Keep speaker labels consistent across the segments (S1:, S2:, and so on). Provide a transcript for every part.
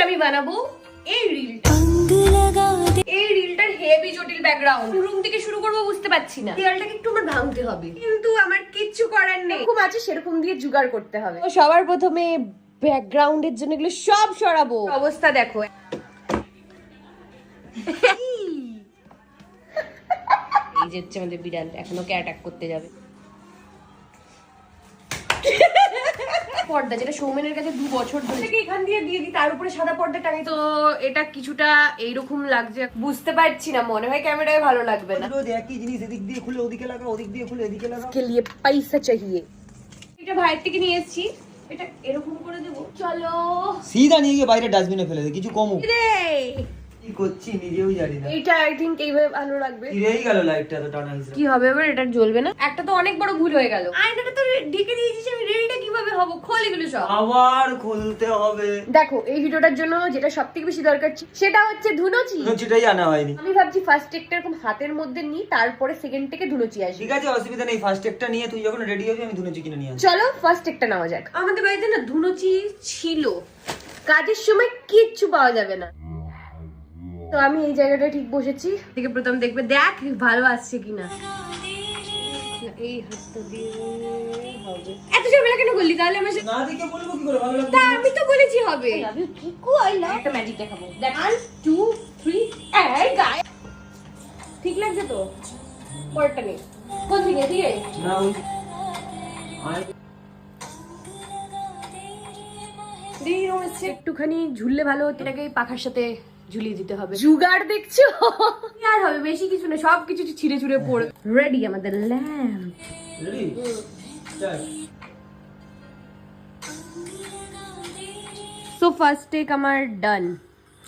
S1: আমি বানাবো এই রিলটা। এই রিলটার হেভি জটিল ব্যাকগ্রাউন্ড, রুম থেকে শুরু করবো বুঝতে পারছি না। দেয়ালটাকে একটু আমার ভাঙতে হবে, কিন্তু আমার কিচ্ছু করার নেই। এরকম আছে সেরকম দিয়ে জোগাড় করতে হবে। তো সবার প্রথমে ব্যাকগ্রাউন্ডের জন্য এগুলো সব সরাবো। অবস্থা দেখো। এই যে হচ্ছে আমাদের বিড়াল, এখন ওকে অ্যাটাক করতে যাবে। পর্দা যেটা সৌমেনের কাছে 2 বছর ধরে এখান দিয়ে দিয়ে দিই, তার উপরে সাদা পর্দা টাঙাই। তো এটা কিছুটা এইরকম লাগছে, বুঝতে পারছি না, মনে হয় ক্যামেরায় ভালো লাগবে না।
S2: একই জিনিস এদিক দিয়ে খুলে ওদিকে লাগা, ওদিক দিয়ে খুলে এদিকে লাগা।
S1: के लिए पैसा चाहिए। এটা বাইরে থেকে নিয়ে এসেছি, এটা এরকম করে দেবো। চলো
S2: সিধা নিয়ে গিয়ে বাইরে ডাস্টবিনে ফেলে দে, কিছু কমও।
S1: রে
S2: কি করছি নিজেও জানি না।
S1: এটা আই থিংক এইভাবে ভালো লাগবে।
S2: ফিরেই গেল লাইটটা তো টানা হিসেবে।
S1: কি হবে এবার? এটা জ্বলবে না। একটা তো অনেক বড় ভুল হয়ে গেল, আয়নাটা তো ঢেকে দিয়েছিস, আমি রেলটা কিভাবে হবো? খোল এগুলো সব,
S2: আবার খুলতে হবে।
S1: দেখো এই ভিডিওটার জন্য যেটা সবথেকে বেশি দরকার সেটা হচ্ছে ধুনোচি।
S2: ধুনুচিটাই আনা হয়নি।
S1: আমি ভাবছি ফার্স্ট টেকটা এরকম হাতের মধ্যে নিই, তারপরে সেকেন্ড থেকে ধুনোচি আসবে।
S2: ঠিক আছে, অসুবিধা নেই। ফার্স্ট একটা নিয়ে তুই যখন রেডি হবি আমি ধুনুচি কিনে নিয়ে আসবো।
S1: চলো ফার্স্ট টেকটা নেওয়া যাক। আমাদের বাড়িতে না ধুনোচি ছিল, কাজের সময় কিচ্ছু পাওয়া যাবে না। তো আমি এই জায়গাটা ঠিক বসেছি, থেকে প্রথম দেখবে দেখ ভালো আসছে কিনা। এই হাতটা দিয়ে হবে। এত ঝামেলা কেন করলি তাহলে? আমার
S2: না দেখে বলবো কি করে ভালো লাগবে?
S1: তা আমি তো বলেছি হবে। কি কইলা? একটা ম্যাজিক দেখাবো। দেখ 1 2 3 এই গায় ঠিক লাগছে তো? পরেরটা নেই কোন দিকে? ঠিক আছে
S2: না ওই
S1: একটুখানি ঝুললে ভালো হতো। এটাকে পাখার সাথে ঝুলিয়ে দিতে হবে। জুগাড় দেখছো? আর হবে বেশি কিছু না, সবকিছু ছিঁড়ে ছুড়ে পড়ে। রেডি আমাদের ল্যাম্প।
S2: রেডি চল।
S1: সো ফার্স্ট টেক আমার ডান।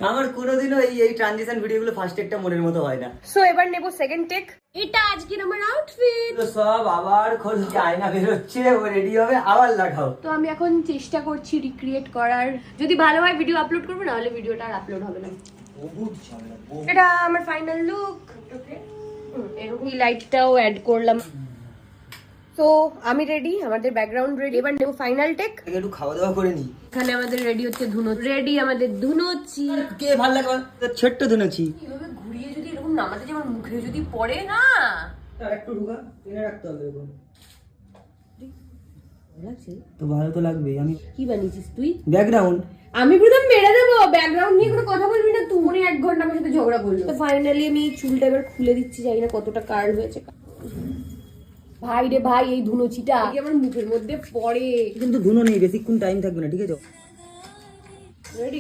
S2: আমার কোনোদিনও এই ট্রানজিশন ভিডিওগুলো ফার্স্ট একটা মনের মতো হয় না।
S1: সো এবার নেব সেকেন্ড টেক। এটা আজকের আমার আউটফিট।
S2: তো সব আবার খোল, আয়না বের হচ্ছে, ও রেডি হবে, আবার লাগাও।
S1: তো আমি এখন চেষ্টা করছি রিক্রিয়েট করার, যদি ভালো হয় ভিডিও আপলোড করবো, না হলে ভিডিওটা আর আপলোড হবে না।
S2: বহুত ঝামেলা।
S1: এটা আমার ফাইনাল লুক। এরকম লাইটটাও অ্যাড করলাম। তো আমি রেডি, আমাদের ব্যাকগ্রাউন্ড রেডি। এবার নেব ফাইনাল টেক।
S2: একটু খাওয়া দাওয়া করে নি।
S1: এখানে আমাদের রেডি হচ্ছে ধুনো, রেডি আমাদের ধুনোচি।
S2: কে ভালো লাগবে? ছোট্ট ধুনুচি।
S1: এইভাবে ঘুরিয়ে যদি এরকম নামাতে যে আমার মুখে যদি পড়ে না।
S2: আর একটু ঢুকা টেনে রাখতে হবে এরকম। তো ভালো তো লাগবে। আমি
S1: কি বানিয়েছিস তুই?
S2: ব্যাকগ্রাউন্ড।
S1: আমি প্রথম মেরে দেবো, ব্যাকগ্রাউন্ড নিয়ে কোনো কথা বলবি না। তুমি 1 ঘন্টা আমার সাথে ঝগড়া করলো। তো ফাইনালি আমি চুলটা এবার খুলে দিচ্ছি, জানি না কতটা কার্ল হয়েছে। ভাই রে ভাই, এই ধুনোচিটা আমার মুখের মধ্যে পড়ে।
S2: কিন্তু ধুনো নেই, বেশিক্ষণ টাইম থাকবে না, ঠিক আছে?
S1: রেডি।